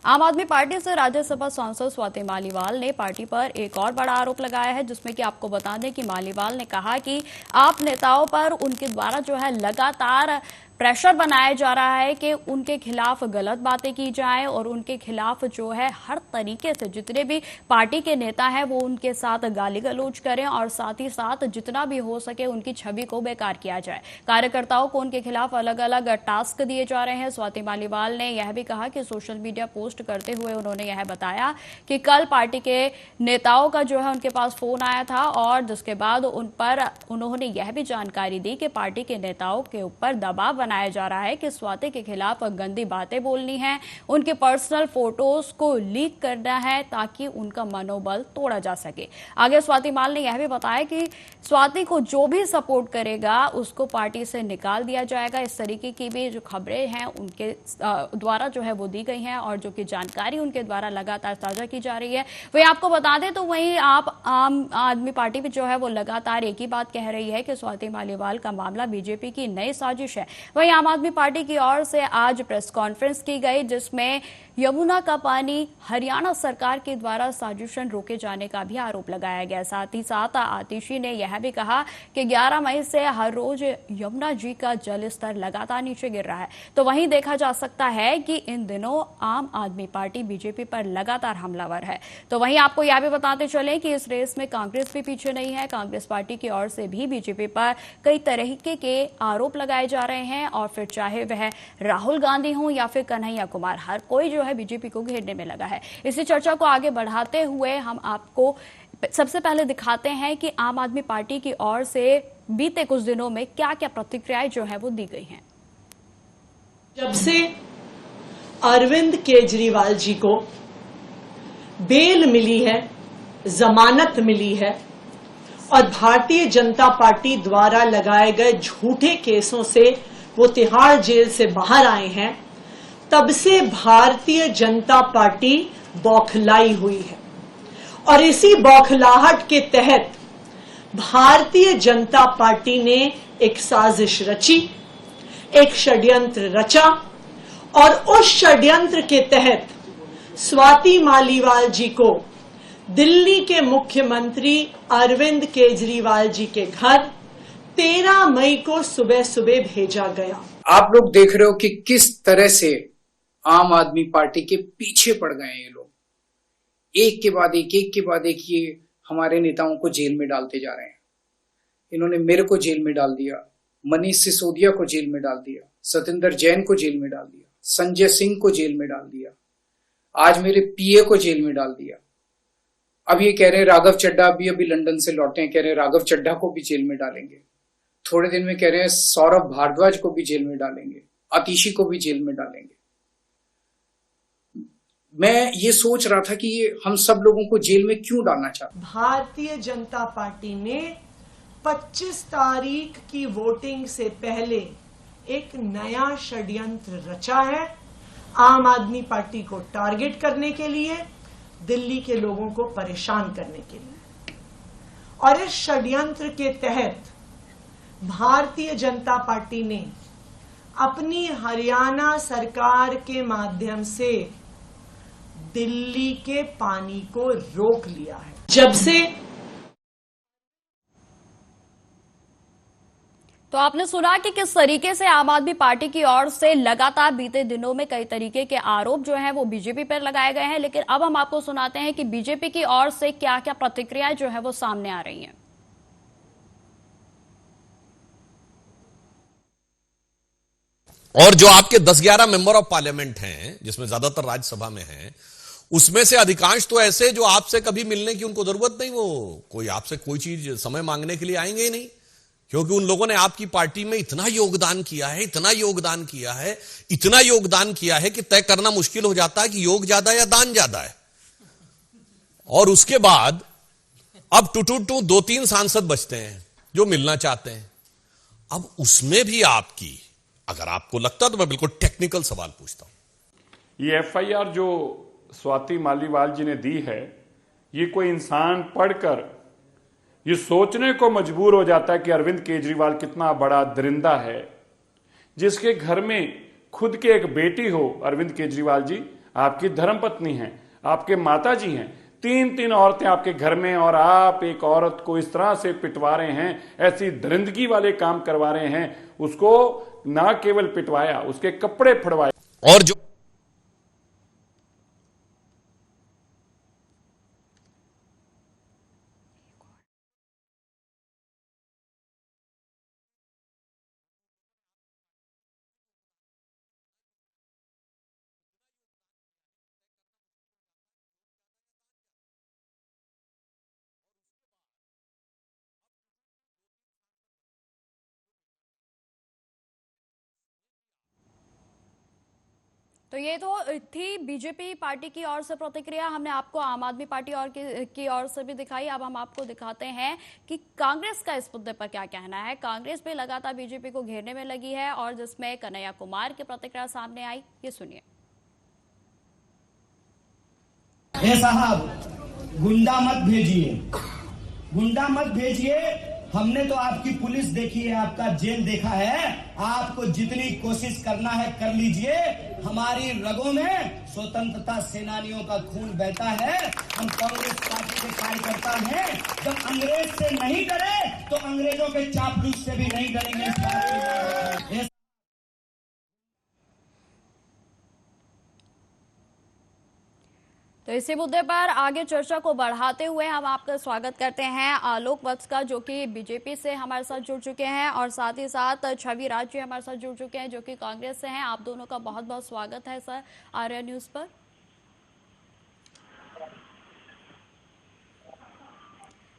आम आदमी पार्टी से राज्यसभा सांसद स्वाति मालीवाल ने पार्टी पर एक और बड़ा आरोप लगाया है, जिसमें कि आपको बता दें कि मालीवाल ने कहा कि आप नेताओं पर उनके द्वारा जो है लगातार प्रेशर बनाया जा रहा है कि उनके खिलाफ गलत बातें की जाएं और उनके खिलाफ जो है हर तरीके से जितने भी पार्टी के नेता हैं वो उनके साथ गाली गलौज करें और साथ ही साथ जितना भी हो सके उनकी छवि को बेकार किया जाए। कार्यकर्ताओं को उनके खिलाफ अलग अलग टास्क दिए जा रहे हैं। स्वाति मालीवाल ने यह भी कहा कि सोशल मीडिया पोस्ट करते हुए उन्होंने यह बताया कि कल पार्टी के नेताओं का जो है उनके पास फोन आया था और जिसके बाद उन पर उन्होंने यह भी जानकारी दी कि पार्टी के नेताओं के ऊपर दबाव बनाया जा रहा है कि स्वाति के खिलाफ गंदी बातें बोलनी है, उनके पर्सनल फोटोज को लीक करना है ताकि उनका मनोबल तोड़ा जा सके। आगे स्वाति माल ने यह भी बताया कि स्वाति को जो भी सपोर्ट करेगा उसको पार्टी से निकाल दिया जाएगा। इस तरीके की भी जो खबरें हैं उनके द्वारा जो है वो दी गई हैं और जो कि जानकारी उनके द्वारा लगातार साझा की जा रही है। वही आपको बता दें तो वहीं आम आदमी पार्टी भी जो है वो लगातार एक ही बात कह रही है कि स्वाति मालीवाल का मामला बीजेपी की नई साजिश है। वहीं आम आदमी पार्टी की ओर से आज प्रेस कॉन्फ्रेंस की गई जिसमें यमुना का पानी हरियाणा सरकार के द्वारा साजिशन रोके जाने का भी आरोप लगाया गया। साथ ही साथ आतिशी ने यह भी कहा कि 11 मई से हर रोज यमुना जी का जल स्तर लगातार नीचे गिर रहा है। तो वहीं देखा जा सकता है कि इन दिनों आम आदमी पार्टी बीजेपी पर लगातार हमलावर है। तो वहीं आपको यह भी बताते चले कि इस रेस में कांग्रेस भी पीछे नहीं है। कांग्रेस पार्टी की ओर से भी बीजेपी पर कई तरीके के आरोप लगाए जा रहे हैं और फिर चाहे वह राहुल गांधी हो या फिर कन्हैया कुमार, हर कोई जो है बीजेपी को घेरने में लगा है। इसी चर्चा को आगे बढ़ाते हुए हम आपको सबसे पहले दिखाते हैं कि आम आदमी पार्टी की ओर से बीते कुछ दिनों में क्या क्या प्रतिक्रियाएं जो है वो दी गई हैं। जब से अरविंद केजरीवाल जी को बेल मिली है, जमानत मिली है और भारतीय जनता पार्टी द्वारा लगाए गए झूठे केसों से वो तिहाड़ जेल से बाहर आए हैं, तब से भारतीय जनता पार्टी बौखलाई हुई है और इसी बौखलाहट के तहत भारतीय जनता पार्टी ने एक साजिश रची, एक षड्यंत्र रचा और उस षड्यंत्र के तहत स्वाति मालीवाल जी को दिल्ली के मुख्यमंत्री अरविंद केजरीवाल जी के घर 13 मई को सुबह सुबह भेजा गया। आप लोग देख रहे हो कि किस तरह से आम आदमी पार्टी के पीछे पड़ गए हैं ये लोग। एक के बाद एक ये हमारे नेताओं को जेल में डालते जा रहे हैं। इन्होंने मेरे को जेल में डाल दिया, मनीष सिसोदिया को जेल में डाल दिया, सत्येंद्र जैन को जेल में डाल दिया, संजय सिंह को जेल में डाल दिया, आज मेरे पीए को जेल में डाल दिया। अब ये कह रहे हैं राघव चड्ढा भी अभी लंदन से लौटे हैं, कह रहे हैं राघव चड्ढा को भी जेल में डालेंगे। थोड़े दिन में कह रहे हैं सौरभ भारद्वाज को भी जेल में डालेंगे, आतिशी को भी जेल में डालेंगे। मैं ये सोच रहा था कि ये हम सब लोगों को जेल में क्यों डालना चाहते। भारतीय जनता पार्टी ने 25 तारीख की वोटिंग से पहले एक नया षड्यंत्र रचा है आम आदमी पार्टी को टारगेट करने के लिए, दिल्ली के लोगों को परेशान करने के लिए। और इस षड्यंत्र के तहत भारतीय जनता पार्टी ने अपनी हरियाणा सरकार के माध्यम से दिल्ली के पानी को रोक लिया है। जब से तो आपने सुना कि किस तरीके से आम आदमी पार्टी की ओर से लगातार बीते दिनों में कई तरीके के आरोप जो हैं वो बीजेपी पर लगाए गए हैं, लेकिन अब हम आपको सुनाते हैं कि बीजेपी की ओर से क्या क्या प्रतिक्रियाएं जो है वो सामने आ रही हैं। और जो आपके 10-11 मेंबर ऑफ पार्लियामेंट हैं, जिसमें ज्यादातर राज्यसभा में हैं, उसमें से अधिकांश तो ऐसे जो आपसे कभी मिलने की उनको जरूरत नहीं, वो कोई आपसे कोई चीज समय मांगने के लिए आएंगे ही नहीं, क्योंकि उन लोगों ने आपकी पार्टी में इतना योगदान किया है, इतना योगदान किया है, इतना योगदान किया है कि तय करना मुश्किल हो जाता है कि योग ज्यादा या दान ज्यादा है। और उसके बाद अब टू 2-3 सांसद बचते हैं जो मिलना चाहते हैं। अब उसमें भी आपकी, अगर आपको लगता तो मैं बिल्कुल टेक्निकल सवाल पूछता हूं। ये एफआईआर जो स्वाति मालीवाल जी ने दी है, ये कोई इंसान पढ़कर ये सोचने को मजबूर हो जाता है कि अरविंद केजरीवाल कितना बड़ा दरिंदा है, जिसके घर में खुद के एक बेटी हो अरविंद केजरीवाल जी आपकी धर्मपत्नी हैं, आपके माता जी हैं, 3 औरतें आपके घर में, और आप एक औरत को इस तरह से पिटवा रहे हैं, ऐसी दरिंदगी वाले काम करवा रहे हैं। उसको ना केवल पिटवाया, उसके कपड़े फड़वाए। और जो तो ये तो थी बीजेपी पार्टी की ओर से प्रतिक्रिया। हमने आपको आम आदमी पार्टी और की ओर से भी दिखाई। अब हम आपको दिखाते हैं कि कांग्रेस का इस मुद्दे पर क्या कहना है। कांग्रेस भी लगातार बीजेपी को घेरने में लगी है और जिसमें कन्हैया कुमार की प्रतिक्रिया सामने आई, ये सुनिए। साहब, गुंडा मत भेजिए, गुंडा मत भेजिए। हमने तो आपकी पुलिस देखी है, आपका जेल देखा है। आपको जितनी कोशिश करना है कर लीजिए। हमारी रगों में स्वतंत्रता सेनानियों का खून बहता है। हम कांग्रेस पार्टी के कार्यकर्ता हैं। जब अंग्रेज से नहीं डरे तो अंग्रेजों के चापलूस से भी नहीं डरेंगे। इस बात की तो इसी मुद्दे पर आगे चर्चा को बढ़ाते हुए हम आपका स्वागत करते हैं आलोक वत्स का, जो कि बीजेपी से हमारे साथ जुड़ चुके हैं, और साथ ही साथ छवि राज जी हमारे साथ जुड़ चुके हैं जो कि कांग्रेस से हैं। आप दोनों का बहुत बहुत स्वागत है सर आर्या न्यूज पर।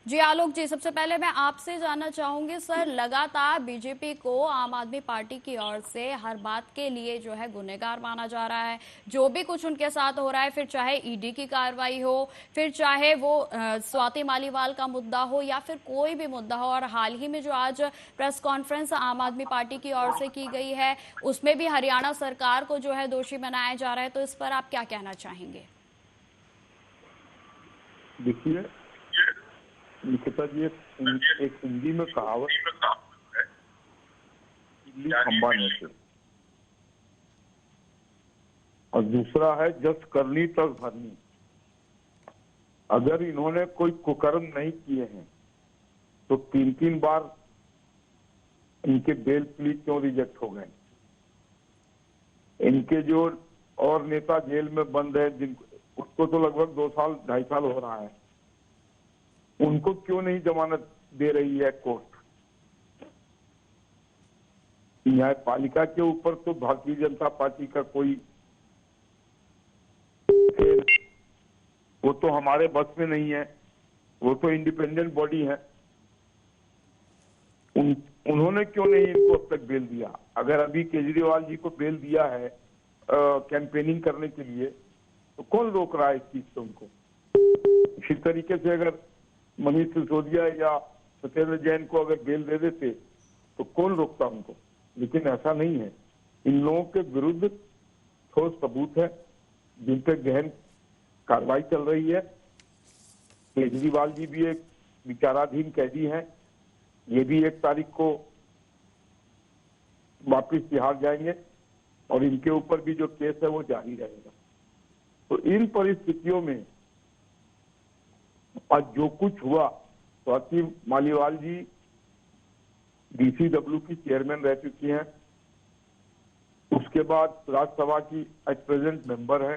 जी आलोक जी, सबसे पहले मैं आपसे जानना चाहूंगी सर, लगातार बीजेपी को आम आदमी पार्टी की ओर से हर बात के लिए जो है गुनहगार माना जा रहा है। जो भी कुछ उनके साथ हो रहा है, फिर चाहे ईडी की कार्रवाई हो, फिर चाहे वो स्वाति मालीवाल का मुद्दा हो, या फिर कोई भी मुद्दा हो, और हाल ही में जो आज प्रेस कॉन्फ्रेंस आम आदमी पार्टी की ओर से की गई है उसमें भी हरियाणा सरकार को जो है दोषी बनाया जा रहा है, तो इस पर आप क्या कहना चाहेंगे? देखिए निकिता जी, एक हिंदी में कहावत है, इल्ली खंबाने से, और दूसरा है जस करनी तस भरनी। अगर इन्होंने कोई कुकर्म नहीं किए हैं तो 3 बार इनके बेल प्लीज क्यों रिजेक्ट हो गए? इनके जो और नेता जेल में बंद है, जिनको उसको तो लगभग 2 साल 2.5 साल हो रहा है, उनको क्यों नहीं जमानत दे रही है कोर्ट? न्यायपालिका के ऊपर तो भारतीय जनता पार्टी का कोई, वो तो हमारे बस में नहीं है, वो तो इंडिपेंडेंट बॉडी है। उन्होंने क्यों नहीं इनको अब तक बेल दिया? अगर अभी केजरीवाल जी को बेल दिया है कैंपेनिंग करने के लिए, तो कौन रोक रहा है इस चीज से उनको? इसी तरीके से अगर मनीष सिसोदिया या सत्येंद्र जैन को अगर बेल दे देते तो कौन रोकता उनको? लेकिन ऐसा नहीं है। इन लोगों के विरुद्ध ठोस सबूत है जिन पर गहन कार्रवाई चल रही है। केजरीवाल जी भी एक विचाराधीन कैदी हैं, ये भी 1 तारीख को वापिस तिहाड़ जाएंगे, और इनके ऊपर भी जो केस है वो जारी रहेगा। तो इन परिस्थितियों में आज जो कुछ हुआ, स्वाति मालीवाल जी डीसीडब्ल्यू की चेयरमैन रह चुकी हैं, उसके बाद राज्यसभा की एट प्रेजेंट मेंबर है,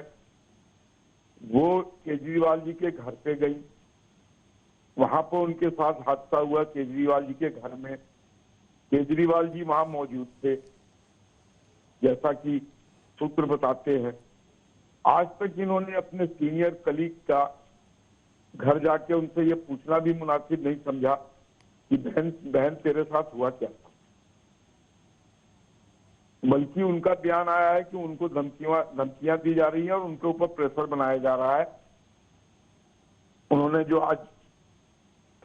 वो केजरीवाल जी के घर पे गई, वहां पर उनके साथ हादसा हुआ केजरीवाल जी के घर में। केजरीवाल जी वहां मौजूद थे, जैसा कि सूत्र बताते हैं। आज तक इन्होंने अपने सीनियर कलीग का घर जाके उनसे ये पूछना भी मुनासिब नहीं समझा कि बहन तेरे साथ हुआ क्या था। बल्कि उनका बयान आया है कि उनको धमकियां दी जा रही हैं और उनके ऊपर प्रेशर बनाया जा रहा है। उन्होंने जो आज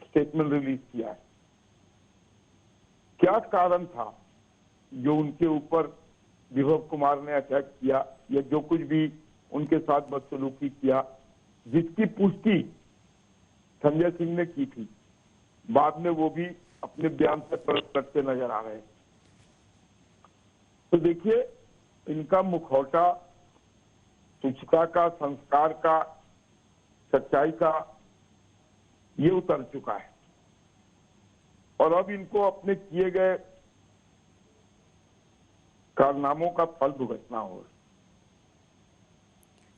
स्टेटमेंट रिलीज किया है, क्या कारण था जो उनके ऊपर विभव कुमार ने अटैक किया या जो कुछ भी उनके साथ बदसलूकी किया, जिसकी पुष्टि संजय सिंह ने की थी। बाद में वो भी अपने बयान से परत करते नजर आ रहे हैं। तो देखिए, इनका मुखौटा शुचिता का, संस्कार का, सच्चाई का ये उतर चुका है और अब इनको अपने किए गए कारनामों का फल भुगतना होगा।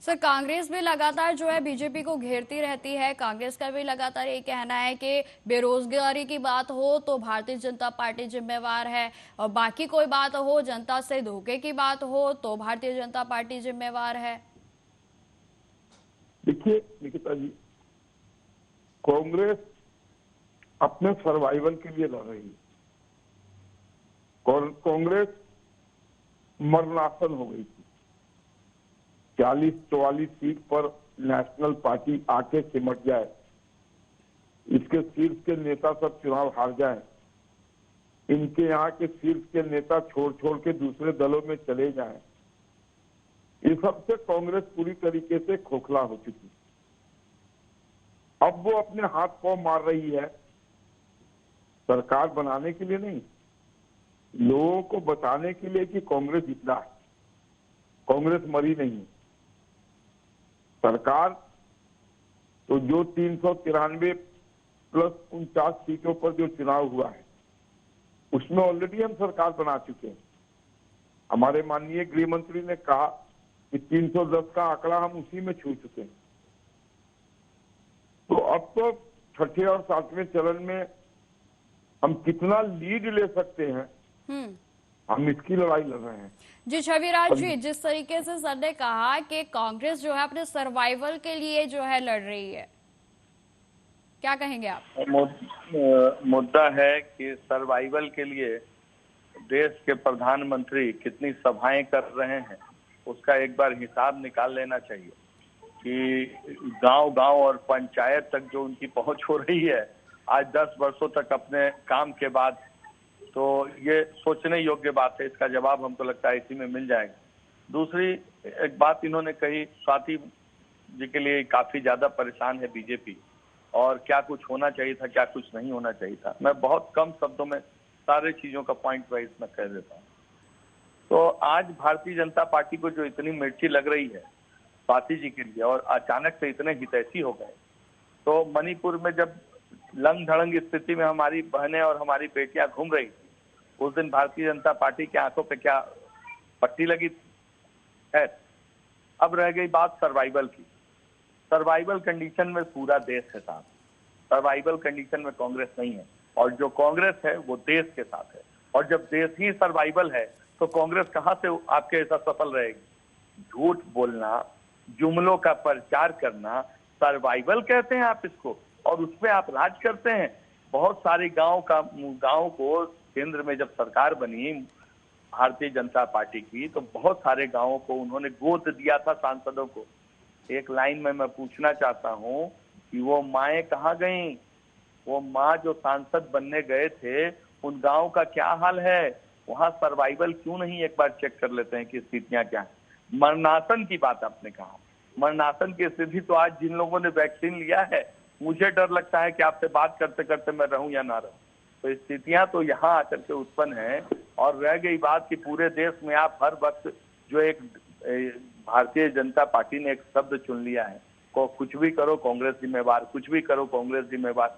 सर, कांग्रेस भी लगातार जो है बीजेपी को घेरती रहती है। कांग्रेस का भी लगातार ये कहना है कि बेरोजगारी की बात हो तो भारतीय जनता पार्टी जिम्मेवार है, और बाकी कोई बात हो, जनता से धोखे की बात हो तो भारतीय जनता पार्टी जिम्मेवार है। देखिए निकिता जी, कांग्रेस अपने सर्वाइवल के लिए लड़ रही है। कांग्रेस मरणासन हो गई थी। 40-44 सीट पर नेशनल पार्टी आके सिमट जाए, इसके शीर्ष के नेता सब चुनाव हार जाए, इनके यहाँ के शीर्ष के नेता छोड़ छोड़ के दूसरे दलों में चले जाएं, इस सबसे कांग्रेस पूरी तरीके से खोखला हो चुकी। अब वो अपने हाथ पांव मार रही है सरकार बनाने के लिए नहीं, लोगों को बताने के लिए कि कांग्रेस जितना है, कांग्रेस मरी नहीं। सरकार तो जो 393 प्लस 49 सीटों पर जो चुनाव हुआ है उसमें ऑलरेडी हम सरकार बना चुके हैं। हमारे माननीय गृह मंत्री ने कहा कि 310 का आंकड़ा हम उसी में छू चुके हैं। तो अब तो छठे और सातवें चरण में हम कितना लीड ले सकते हैं, हम इसकी लड़ाई लड़ रहे हैं। जी छविराज जी, जिस तरीके से सर ने कहा कि कांग्रेस जो है अपने सर्वाइवल के लिए जो है लड़ रही है, क्या कहेंगे आप? मुद्दा है कि सर्वाइवल के लिए देश के प्रधानमंत्री कितनी सभाएं कर रहे हैं उसका एक बार हिसाब निकाल लेना चाहिए कि गांव-गांव और पंचायत तक जो उनकी पहुंच हो रही है आज 10 वर्षों तक अपने काम के बाद, तो ये सोचने योग्य बात है। इसका जवाब हमको लगता है इसी में मिल जाएगा। दूसरी एक बात इन्होंने कही, स्वाति जी के लिए काफी ज्यादा परेशान है बीजेपी और क्या कुछ होना चाहिए था, क्या कुछ नहीं होना चाहिए था। मैं बहुत कम शब्दों में सारे चीजों का पॉइंट वाइज में कह देता हूँ। तो आज भारतीय जनता पार्टी को जो इतनी मिर्ची लग रही है स्वाति जी के लिए और अचानक से इतने हितैषी हो गए, तो मणिपुर में जब लंग धड़ंग स्थिति में हमारी बहनें और हमारी बेटियां घूम रही थी, उस दिन भारतीय जनता पार्टी की आंखों पे क्या पट्टी लगी है। अब रह गई बात सर्वाइवल की। सर्वाइवल कंडीशन में पूरा देश है साथ, सर्वाइवल कंडीशन में कांग्रेस नहीं है, और जो कांग्रेस है वो देश के साथ है। और जब देश ही सर्वाइवल है तो कांग्रेस कहां से आपके ऐसा सफल रहेगी? झूठ बोलना, जुमलों का प्रचार करना, सर्वाइवल कहते हैं आप इसको, और उसमें आप राज करते हैं। बहुत सारे गांव को केंद्र में जब सरकार बनी भारतीय जनता पार्टी की, तो बहुत सारे गांवों को उन्होंने गोद दिया था सांसदों को। एक लाइन में मैं पूछना चाहता हूं कि वो माएँ कहाँ गईं? वो माँ जो सांसद बनने गए थे उन गांव का क्या हाल है? वहां सर्वाइवल क्यों नहीं एक बार चेक कर लेते हैं कि स्थितियां क्या है। मरणासन की बात आपने कहा, मरणासन की स्थिति तो आज जिन लोगों ने वैक्सीन लिया है, मुझे डर लगता है कि आपसे बात करते करते मैं रहूं या ना रहूं। तो स्थितियां तो यहाँ आकर के उत्पन्न है। और रह गई बात कि पूरे देश में आप हर वक्त जो एक भारतीय जनता पार्टी ने एक शब्द चुन लिया है, कुछ भी करो कांग्रेस जिम्मेवार, कुछ भी करो कांग्रेस जिम्मेवार।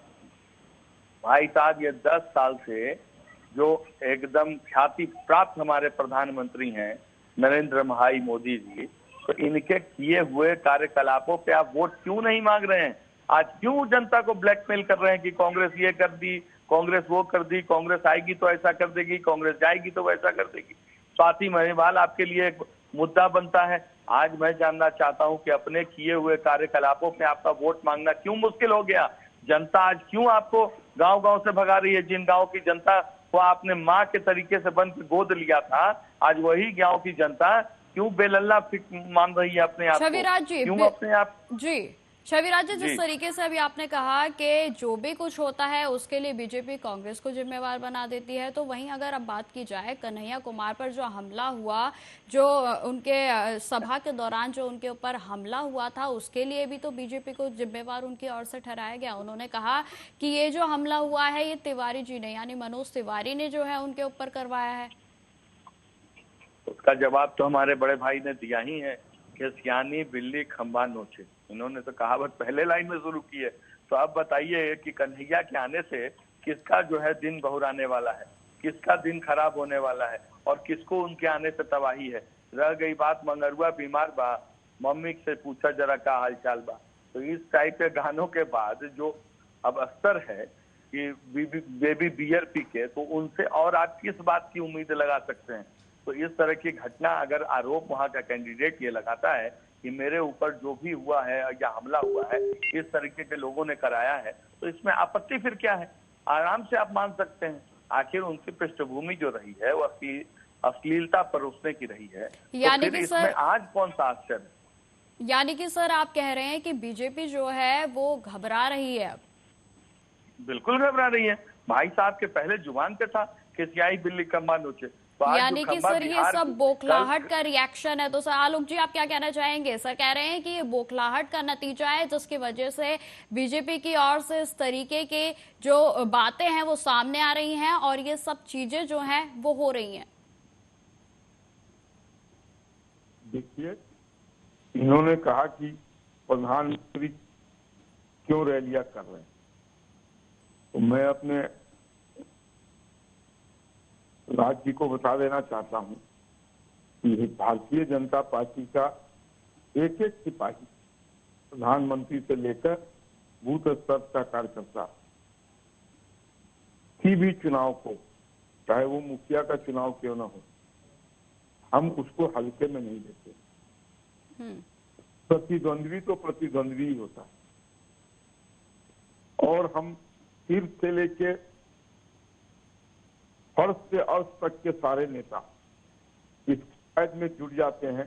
भाई साहब, ये 10 साल से जो एकदम ख्याति प्राप्त हमारे प्रधानमंत्री हैं नरेंद्र भाई मोदी जी, तो इनके किए हुए कार्यकलापों पे आप वोट क्यों नहीं मांग रहे हैं? आज क्यों जनता को ब्लैकमेल कर रहे हैं कि कांग्रेस ये कर दी, कांग्रेस वो कर दी, कांग्रेस आएगी तो ऐसा कर देगी, कांग्रेस जाएगी तो वैसा कर देगी। स्वाति महिवाल आपके लिए एक मुद्दा बनता है। आज मैं जानना चाहता हूं कि अपने किए हुए कार्यकलापों में आपका वोट मांगना क्यों मुश्किल हो गया? जनता आज क्यों आपको गांव गांव से भगा रही है? जिन गांव की जनता को आपने माँ के तरीके से बन के गोद लिया था, आज वही गांव की जनता क्यों बेलल्ला मान रही है अपने आप को? क्यों अपने आप? जी छविराज जी, जिस तरीके से अभी आपने कहा कि जो भी कुछ होता है उसके लिए बीजेपी कांग्रेस को जिम्मेवार बना देती है, तो वहीं अगर अब बात की जाए कन्हैया कुमार पर जो हमला हुआ, जो उनके सभा के दौरान जो उनके ऊपर हमला हुआ था, उसके लिए भी तो बीजेपी को जिम्मेवार उनकी ओर से ठहराया गया। उन्होंने कहा कि ये जो हमला हुआ है ये तिवारी जी ने, यानी मनोज तिवारी ने जो है उनके ऊपर करवाया है। उसका जवाब तो हमारे बड़े भाई ने दिया ही है। कि सियानी बिल्ली खंबा नोचे। इन्होंने तो कहावत पहले लाइन में शुरू की है। तो अब बताइए कि कन्हैया के आने से किसका जो है दिन बहुराने वाला है, किसका दिन खराब होने वाला है, और किसको उनके आने से तबाही है। रह गई बात मंगरुआ बीमार बा, मम्मी से पूछा जरा का हालचाल बा। तो इस टाइप के गानों के बाद जो अब अस्तर है कि बेबी बियर पी के, तो उनसे और आप किस बात की उम्मीद लगा सकते हैं। तो इस तरह की घटना अगर आरोप वहां का कैंडिडेट ये लगाता है कि मेरे ऊपर जो भी हुआ है या हमला हुआ है इस तरीके के लोगों ने कराया है, तो इसमें आपत्ति फिर क्या है। आराम से आप मान सकते हैं। आखिर उनकी पृष्ठभूमि जो रही है वो अश्लीलता परोसने की रही है, यानी तो फिर कि इसमें आज कौन सा आश्चर्य है। यानी कि सर आप कह रहे हैं कि बीजेपी जो है वो घबरा रही है अब। बिल्कुल घबरा रही है। भाई साहब के पहले जुबान पे था कि सियाही बिल्ली खंबा नोचे, तो आज यानी जो कि खंबा सर ये बिहार सब की- बौखलाहट का रिएक्शन है। तो सर आलोक जी आप क्या कहना चाहेंगे। सर कह रहे हैं कि ये बौखलाहट का नतीजा है जिसकी वजह से बीजेपी की ओर से इस तरीके के जो बातें हैं वो सामने आ रही हैं और ये सब चीजें जो हैं वो हो रही हैं। देखिए, इन्होंने कहा कि प्रधानमंत्री क्यों रैलियां कर रहे हैं, तो मैं अपने राज्य को बता देना चाहता हूं कि भारतीय जनता पार्टी का एक एक सिपाही, प्रधानमंत्री से लेकर बूथ स्तर का कार्यकर्ता, किसी भी चुनाव को, चाहे वो मुखिया का चुनाव क्यों ना हो, हम उसको हल्के में नहीं लेते। प्रतिद्वंद्वी तो प्रतिद्वंद्वी ही होता है, और हम सिर से लेके फर्श से अर्श तक के सारे नेता इस कैद में जुट जाते हैं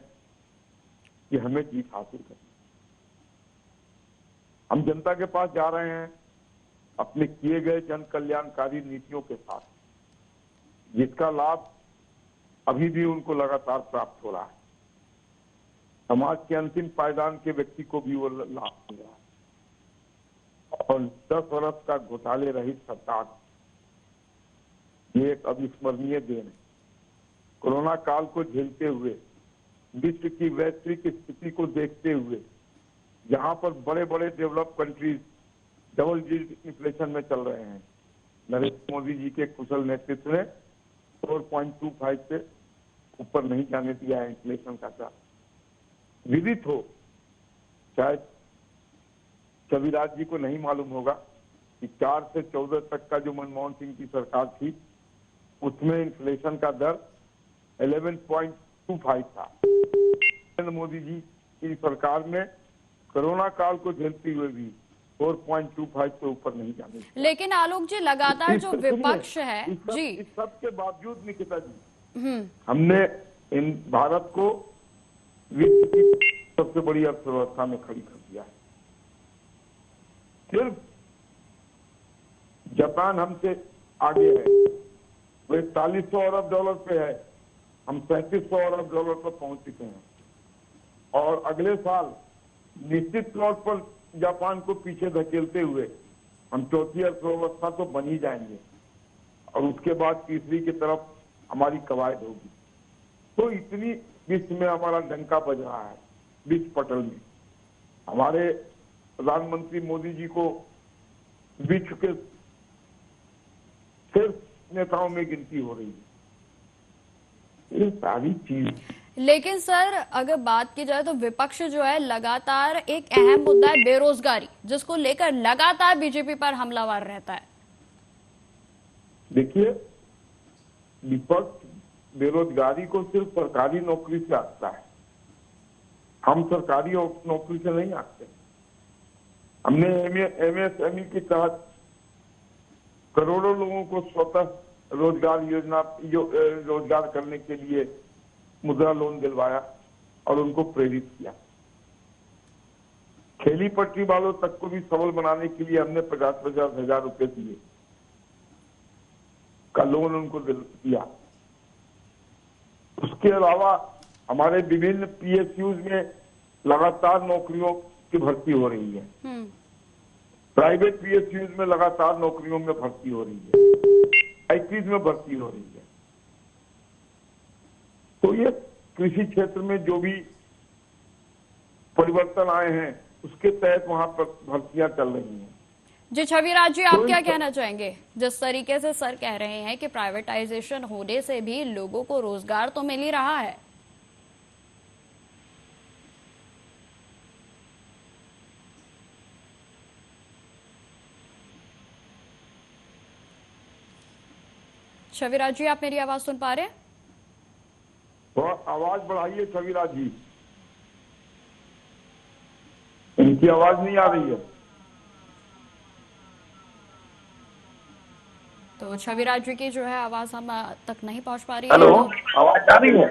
कि हमें जीत हासिल करनी। हम जनता के पास जा रहे हैं अपने किए गए जन कल्याणकारी नीतियों के साथ, जिसका लाभ अभी भी उनको लगातार प्राप्त हो रहा है। समाज के अंतिम पायदान के व्यक्ति को भी वो लाभ मिल रहा है, और 10 वर्ष का घोटाले रहित सरकार, ये एक अविस्मरणीय दिन है। कोरोना काल को झेलते हुए, विश्व की वैश्विक स्थिति को देखते हुए, जहां पर बड़े बड़े develop countries double digit inflation में चल रहे हैं, नरेंद्र मोदी जी के कुशल नेतृत्व ने 4.25 से ऊपर नहीं जाने दिया है इन्फ्लेशन का दर। विदित हो, शायद कविराज जी को नहीं मालूम होगा कि 4 से 14 तक का जो मनमोहन सिंह की सरकार थी, उसमें इन्फ्लेशन का दर 11.25 था। नरेंद्र मोदी जी की सरकार में कोरोना काल को झेलते हुए भी 4.25 से ऊपर नहीं जाने दिया। लेकिन आलोक जी लगातार जो विपक्ष है जी, इस सब के बावजूद निकिता जी, हमने इन भारत को विश्व की सबसे बड़ी अर्थव्यवस्था में खड़ी कर दिया है। सिर्फ जापान हमसे आगे है, वो 4100 अरब डॉलर पे है, हम 3700 अरब डॉलर पर पहुंच चुके हैं, और अगले साल निश्चित तौर पर जापान को पीछे धकेलते हुए हम चौथी अर्थव्यवस्था तो बन ही जाएंगे, और उसके बाद तीसरी की तरफ हमारी कवायद होगी। तो इतनी विश्व में हमारा डंका बज रहा है, विश्व पटल में। हमारे प्रधानमंत्री मोदी जी को विश्व के शीर्ष नेताओं में गिनती हो रही है। ये सारी चीज, लेकिन सर अगर बात की जाए तो विपक्ष जो है लगातार एक अहम मुद्दा है बेरोजगारी, जिसको लेकर लगातार बीजेपी पर हमलावर रहता है। देखिए, विपक्ष बेरोजगारी को सिर्फ सरकारी नौकरी से आंकता है। हम सरकारी नौकरी से नहीं आंकते। हमने एमएसएमई के तहत करोड़ों लोगों को स्वतः रोजगार योजना रोजगार करने के लिए मुद्रा लोन दिलवाया और उनको प्रेरित किया। खेली पटरी वालों तक को भी सबल बनाने के लिए हमने 50-50 हजार रुपए दिए का लोन उनको दिया। उसके अलावा हमारे विभिन्न पीएसयूज में लगातार नौकरियों की भर्ती हो रही है। प्राइवेट पीएसयूज में लगातार नौकरियों में भर्ती हो रही है, आईटीज में भर्ती हो रही है। तो ये कृषि क्षेत्र में जो भी परिवर्तन आए हैं उसके तहत वहां पर भर्तियां चल रही हैं। जी छविराज जी, आप क्या कहना चाहेंगे? जिस तरीके से सर कह रहे हैं कि प्राइवेटाइजेशन होने से भी लोगों को रोजगार तो मिल ही रहा है। छविराज जी, आप मेरी आवाज सुन पा रहे हैं? थोड़ा आवाज बढ़ाइए छविराज जी, इनकी आवाज नहीं आ रही है। तो छविराज जी की जो है आवाज हम तक नहीं पहुंच पा रही हेलो, है। आवाज आ रही है?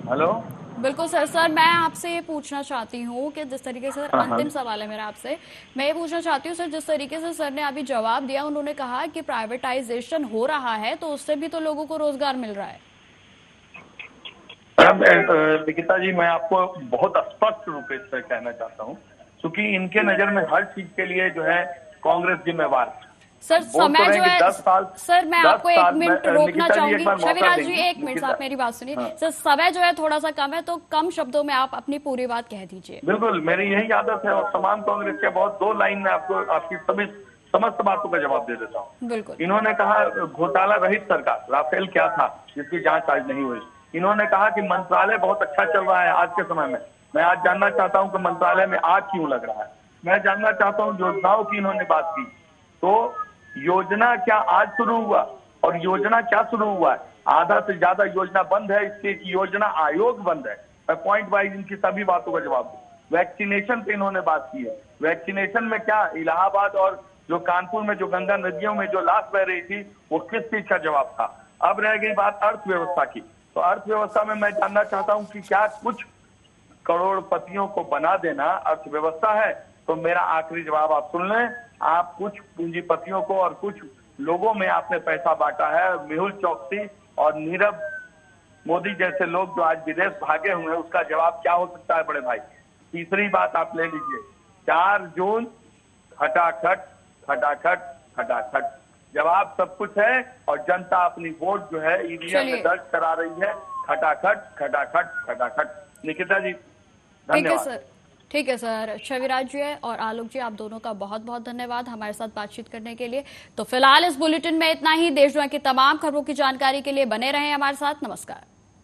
हेलो, बिल्कुल सर मैं आपसे ये पूछना चाहती हूँ कि जिस तरीके से अंतिम सवाल है मेरा आपसे, मैं ये पूछना चाहती हूँ सर, जिस तरीके से सर ने अभी जवाब दिया, उन्होंने कहा कि प्राइवेटाइजेशन हो रहा है तो उससे भी तो लोगों को रोजगार मिल रहा है। निकिता जी, मैं आपको बहुत स्पष्ट रूप से कहना चाहता हूँ, क्योंकि इनके नजर में हर चीज के लिए जो है कांग्रेस जिम्मेवार है। सर समय जो है, 10 साल, सर मैं आपको 1 मिनट रोकना निकिता जी, चाहूंगी। एक बार मौका छविराज जी देंगे। 1 मिनट, आप मेरी बात सुनिए। हाँ। सर समय जो है थोड़ा सा कम है, तो कम शब्दों में आप अपनी पूरी बात कह दीजिए। बिल्कुल, मेरी यही आदत है और तमाम कांग्रेस के बहुत 2 लाइन में आपको आपकी सभी समस्त बातों का जवाब दे देता हूँ। बिल्कुल। इन्होंने कहा घोटाला रहित सरकार, राफेल क्या था जिसकी जांच आज नहीं हुई। इन्होंने कहा कि मंत्रालय बहुत अच्छा चल रहा है आज के समय में। मैं आज जानना चाहता हूं कि मंत्रालय में आग क्यों लग रहा है। मैं जानना चाहता हूं योजनाओं की इन्होंने बात की, तो योजना क्या आज शुरू हुआ और योजना क्या शुरू हुआ है? आधा से ज्यादा योजना बंद है, इसके एक योजना आयोग बंद है। मैं पॉइंट वाइज इनकी सभी बातों का जवाब दूं। वैक्सीनेशन पे इन्होंने बात की है। वैक्सीनेशन में क्या इलाहाबाद और जो कानपुर में जो गंगा नदियों में जो लाश बह रही थी वो किस चीज का जवाब था? अब रह गई बात अर्थव्यवस्था की, तो अर्थव्यवस्था में मैं जानना चाहता हूं कि क्या कुछ करोड़पतियों को बना देना अर्थव्यवस्था है? तो मेरा आखिरी जवाब आप सुन लें। आप कुछ पूंजीपतियों को और कुछ लोगों में आपने पैसा बांटा है। मेहुल चौकसी और नीरव मोदी जैसे लोग जो आज विदेश भागे हुए हैं, उसका जवाब क्या हो सकता है बड़े भाई? तीसरी बात आप ले लीजिए, 4 जून खटाखट खटाखट खटाखट, जवाब सब कुछ है और जनता अपनी वोट जो है ईवीएम में दर्ज करा रही है। खटाखट खटाखट खटाखट। निकिता जी धन्यवाद। ठीक है सर। छविराज जी और आलोक जी, आप दोनों का बहुत बहुत धन्यवाद हमारे साथ बातचीत करने के लिए। तो फिलहाल इस बुलेटिन में इतना ही। देश दुनिया की तमाम खबरों की जानकारी के लिए बने रहें हमारे साथ। नमस्कार।